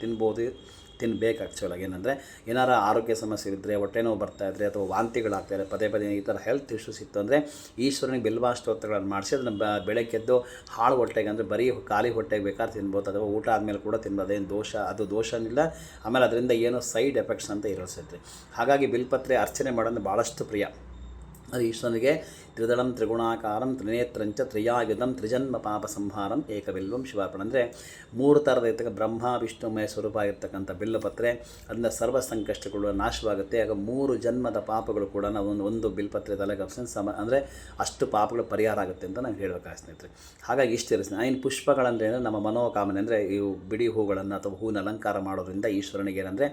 ತಿನ್ನಬೇಕು. ಆ್ಯಕ್ಚುಲಾಗಿ ಏನಂದರೆ ಏನಾರ ಆರೋಗ್ಯ ಸಮಸ್ಯೆ ಇದ್ದರೆ, ಹೊಟ್ಟೆ ನೋವು ಬರ್ತಾಯಿದ್ರೆ ಅಥವಾ ವಾಂತಿಗಳಾಗ್ತಾಯಿದ್ರೆ, ಪದೇ ಈ ಥರ ಹೆಲ್ತ್ ಇಶ್ಯೂಸ್ ಇತ್ತು ಅಂದರೆ ಈಶ್ವರನಿಗೆ ಬಿಲ್ವಾಷ್ಟೋತ್ರಗಳನ್ನು ಮಾಡಿಸಿ ಅದನ್ನು ಬೆಳಗ್ಗೆದ್ದು ಹಾಳು ಹೊಟ್ಟೆಗೆ ಅಂದರೆ ಬರೀ ಖಾಲಿ ಹೊಟ್ಟೆಗೆ ಬೇಕಾದ್ರೆ ತಿನ್ಬೋದು, ಅಥವಾ ಊಟ ಆದಮೇಲೆ ಕೂಡ ತಿನ್ಬೋದು. ಅದೇನು ದೋಷನಿಲ್ಲ. ಆಮೇಲೆ ಅದರಿಂದ ಏನೋ ಸೈಡ್ ಎಫೆಕ್ಟ್ಸ್ ಅಂತ ಇರೋಸೈತ್ರಿ. ಹಾಗಾಗಿ ಬಿಲ್ಪತ್ರೆ ಅರ್ಚನೆ ಮಾಡೋದು ಭಾಳಷ್ಟು ಪ್ರಿಯ. ಅದು ಈಶ್ವರನಿಗೆ ತ್ರಿದಳಂ ತ್ರಿಗುಣಾಕಾರಂ ತ್ರಿನೇತ್ರಂಚ ತ್ರಿಯಾಯುಧಂ ತ್ರಿಜನ್ಮ ಪಾಪ ಸಂಹಾರಂ ಏಕಬಿಲ್ವಂ ಶಿವಾರ್ಪಣ. ಅಂದರೆ 3 ಥರದ ಇರ್ತಕ್ಕ ಬ್ರಹ್ಮ ವಿಷ್ಣುಮಯ ಸ್ವರೂಪ ಆಗಿರ್ತಕ್ಕಂಥ ಬಿಲ್ವಪತ್ರೆ, ಅದರಿಂದ ಸರ್ವ ಸಂಕಷ್ಟಗಳು ನಾಶವಾಗುತ್ತೆ. ಆಗ 3 ಜನ್ಮದ ಪಾಪಗಳು ಕೂಡ ಒಂದು ಬಿಲ್ಪತ್ರೆ ತಲೆಗಪ್ಸ ಅಂದರೆ ಅಷ್ಟು ಪಾಪಗಳು ಪರಿಹಾರ ಆಗುತ್ತೆ ಅಂತ ನಾವು ಹೇಳಬೇಕಾಗ ಸ್ನೇಹಿತರೆ. ಹಾಗಾಗಿ ಇಷ್ಟು ಇರುತ್ತೆ. ಇನ್ನು ಪುಷ್ಪಗಳಂದರೆ ನಮ್ಮ ಮನೋಕಾಮನೆ ಅಂದರೆ ಇವು ಬಿಡಿ ಹೂಗಳನ್ನು ಅಥವಾ ಹೂವಿನ ಅಲಂಕಾರ ಮಾಡೋದ್ರಿಂದ ಈಶ್ವರನಿಗೆ ಏನಂದರೆ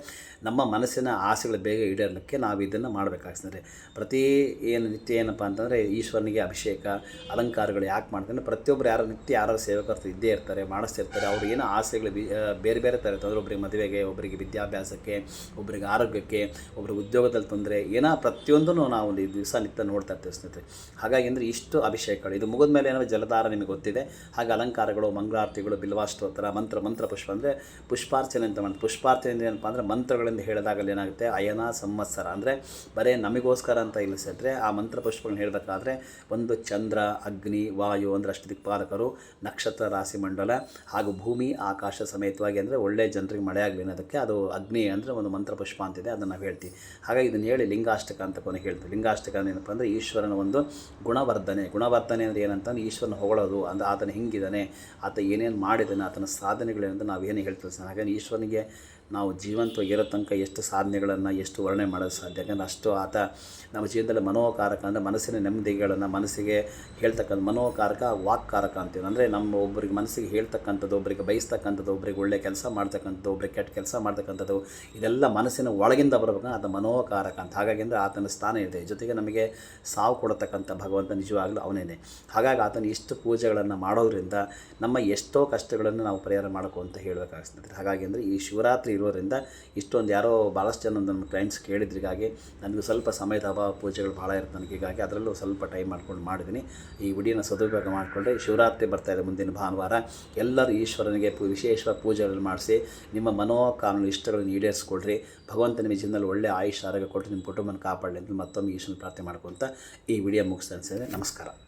ನಮ್ಮ ಮನಸ್ಸಿನ ಆಸೆಗಳು ಬೇಗ ಈಡೇರಲಿಕ್ಕೆ ನಾವು ಇದನ್ನು ಮಾಡಬೇಕಾಗ್ತದೆ. ಪ್ರತಿ ನಿತ್ಯ ಏನಪ್ಪ ಅಂತಂದರೆ ಈಶ್ವರನಿಗೆ ಅಭಿಷೇಕ ಅಲಂಕಾರಗಳು ಯಾಕೆ ಮಾಡ್ತಾರೆ, ಪ್ರತಿಯೊಬ್ಬರು ಯಾರು ಸೇವಕರು ಇದ್ದೇ ಇರ್ತಾರೆ, ಮಾಡಿಸ್ತಿರ್ತಾರೆ. ಅವ್ರು ಏನೋ ಆಸೆಗಳು ಬೇರೆ ಥರ ಇರ್ತದೆ. ಅಂದರೆ ಒಬ್ಬರಿಗೆ ಮದುವೆಗೆ, ಒಬ್ಬರಿಗೆ ವಿದ್ಯಾಭ್ಯಾಸಕ್ಕೆ, ಒಬ್ಬರಿಗೆ ಆರೋಗ್ಯಕ್ಕೆ, ಒಬ್ಬರಿಗೆ ಉದ್ಯೋಗದಲ್ಲಿ ತೊಂದರೆ, ಏನೋ ಪ್ರತಿಯೊಂದೂ ನಾವು ಒಂದು ದಿವಸ ನಿತ್ಯ ನೋಡ್ತಾ ಇರ್ತೀವಿ ಸ್ನೇಹಿತರೆ. ಹಾಗಾಗಿ ಅಂದರೆ ಇಷ್ಟು ಅಭಿಷೇಕಗಳು. ಇದು ಮುಗಿದ ಮೇಲೆ ಏನೋ ಜಲಧಾರ ನಿಮಗೆ ಗೊತ್ತಿದೆ. ಹಾಗೆ ಅಲಂಕಾರಗಳು, ಮಂಗಳಾರತಿಗಳು, ಬಿಲ್ವಾಷ್ಟೋತ್ತರ, ಮಂತ್ರ ಪುಷ್ಪ ಅಂದರೆ ಪುಷ್ಪಾರ್ಚನೆ ಅಂತ ಮಾಡ್ತೀವಿ. ಪುಷ್ಪಾರ್ಚನೆ ಏನಪ್ಪ ಅಂದರೆ ಮಂತ್ರಗಳಿಂದ ಹೇಳಿದಾಗಲ್ಲಿ ಏನಾಗುತ್ತೆ, ಅಯನ ಸಂವತ್ಸರ ಅಂದರೆ ಬರೀ ನಮಗೋಸ್ಕರ ಅಂತ ಇಲ್ಲ ಸ್ನೇಹಿತರೆ. ಆ ಮಂತ್ರ ಪುಷ್ಪಗಳನ್ನ ಹೇಳಬೇಕಾದ್ರೆ ಹೇಳಬೇಕಾದ್ರೆ ಒಂದು ಚಂದ್ರ, ಅಗ್ನಿ, ವಾಯು ಅಂದರೆ ಅಷ್ಟದಿಕ್ಪಾಲಕರು, ನಕ್ಷತ್ರ, ರಾಶಿ ಮಂಡಲ ಹಾಗೂ ಭೂಮಿ, ಆಕಾಶ ಸಮೇತವಾಗಿ ಅಂದರೆ ಒಳ್ಳೆ ಜನರಿಗೆ ಮಳೆ ಆಗಲಿ ಅನ್ನೋದಕ್ಕೆ ಅದು ಅಗ್ನಿ ಅಂದರೆ ಒಂದು ಮಂತ್ರ ಪುಷ್ಪ ಅಂತಿದೆ, ಅದನ್ನು ನಾವು ಹೇಳ್ತೀವಿ. ಹಾಗಾಗಿ ಇದನ್ನು ಹೇಳಿ ಲಿಂಗಾಷ್ಟಕ ಅಂತ ಕೊನೆ ಹೇಳ್ತೀವಿ. ಲಿಂಗಾಷ್ಟಕ ಏನಪ್ಪ ಅಂದರೆ ಈಶ್ವರನ ಒಂದು ಗುಣವರ್ಧನೆ ಅಂದರೆ ಏನಂತಂದ್ರೆ ಈಶ್ವರನ ಹೊಗಳೋದು, ಅಂದರೆ ಆತನ ಹಿಂಗಿದ್ದಾನೆ, ಆತ ಏನೇನು ಮಾಡಿದ್ದಾನೆ, ಆತನ ಸಾಧನೆಗಳೇನಂತ ನಾವೇನು ಹೇಳ್ತೀವಿ ಸರ್. ಹಾಗಾಗಿ ಈಶ್ವರನಿಗೆ ನಾವು ಜೀವಂತವಾಗಿರೋ ತನಕ ಎಷ್ಟು ಸಾಧನೆಗಳನ್ನು ಎಷ್ಟು ವರ್ಣನೆ ಮಾಡೋದು ಸಾಧ್ಯ. ಯಾಕಂದರೆ ಅಷ್ಟು ಆತ ನಮ್ಮ ಜೀವನದಲ್ಲಿ ಮನೋಕಾರಕ ಅಂದರೆ ಮನಸ್ಸಿನ ನೆಮ್ಮದಿಗಳನ್ನು ಮನಸ್ಸಿಗೆ ಹೇಳ್ತಕ್ಕಂಥ ಮನೋಕಾರಕ, ವಾಕ್ಕಾರಕ ಅಂತೀವಿ. ಅಂದರೆ ನಮ್ಮ ಒಬ್ಬರಿಗೆ ಮನಸ್ಸಿಗೆ ಹೇಳ್ತಕ್ಕಂಥದ್ದು, ಒಬ್ಬರಿಗೆ ಬಯಸ್ತಕ್ಕಂಥದ್ದು, ಒಬ್ಬರಿಗೆ ಒಳ್ಳೆ ಕೆಲಸ ಮಾಡ್ತಕ್ಕಂಥದ್ದು, ಒಬ್ಬರಿಗೆ ಕೆಟ್ಟ ಕೆಲಸ ಮಾಡ್ತಕ್ಕಂಥದ್ದು, ಇದೆಲ್ಲ ಮನಸ್ಸಿನ ಒಳಗಿಂದ ಬರಬೇಕು, ಆತ ಮನೋಕಾರಕ ಅಂತ. ಹಾಗಾಗಿ ಅಂದರೆ ಆತನ ಸ್ಥಾನ ಇದೆ. ಜೊತೆಗೆ ನಮಗೆ ಸಾವು ಕೊಡತಕ್ಕಂಥ ಭಗವಂತ ನಿಜವಾಗಲೂ ಅವನೇನೆ. ಹಾಗಾಗಿ ಆತನ ಇಷ್ಟು ಪೂಜೆಗಳನ್ನು ಮಾಡೋದ್ರಿಂದ ನಮ್ಮ ಎಷ್ಟೋ ಕಷ್ಟಗಳನ್ನು ನಾವು ಪರಿಹಾರ ಮಾಡಬೇಕು ಅಂತ ಹೇಳಬೇಕಾಗ್ತದೆ. ಹಾಗಾಗಿ ಅಂದರೆ ಈ ಶಿವರಾತ್ರಿ ಇರೋದ್ರಿಂದ ಇಷ್ಟೊಂದು ಯಾರೋ ಭಾಳಷ್ಟು ಜನ ನಮ್ಮ ಕ್ಲೈಂಟ್ಸ್ ಕೇಳಿದ್ರಿಗಾಗಿ ನನಗೆ ಸ್ವಲ್ಪ ಸಮಯದ ಅಭಾವ, ಪೂಜೆಗಳು ಭಾಳ ಇರುತ್ತೆ ನನಗೆ, ಹೀಗಾಗಿ ಅದರಲ್ಲೂ ಸ್ವಲ್ಪ ಟೈಮ್ ಮಾಡ್ಕೊಂಡು ಮಾಡಿದ್ದೀನಿ. ಈ ವಿಡಿಯೋನ ಸದುಪಯೋಗ ಮಾಡಿಕೊಂಡ್ರೆ ಶಿವರಾತ್ರಿ ಬರ್ತಾಯಿದೆ ಮುಂದಿನ ಭಾನುವಾರ. ಎಲ್ಲರೂ ಈಶ್ವರನಿಗೆ ವಿಶೇಷ ಪೂಜೆಗಳನ್ನು ಮಾಡಿಸಿ ನಿಮ್ಮ ಮನೋಕಾಮನೆ ಇಷ್ಟಗಳನ್ನು ಈಡೇರಿಸ್ಕೊಳ್ರಿ. ಭಗವಂತ ನಿಮ್ಮ ಜೀವನದಲ್ಲಿ ಒಳ್ಳೆ ಆಯುಷ್ ಆರೋಗ್ಯ ಕೊಟ್ಟು ನಿಮ್ಮ ಕುಟುಂಬನ ಕಾಪಾಡಲಿ ಅಂತ ಮತ್ತೊಮ್ಮೆ ಈಶ್ವರನ ಪ್ರಾರ್ಥನೆ ಮಾಡ್ಕೊತ ಈ ವಿಡಿಯೋ ಮುಗಿಸ್ತಾ ಅನಿಸಿದೆ. ನಮಸ್ಕಾರ.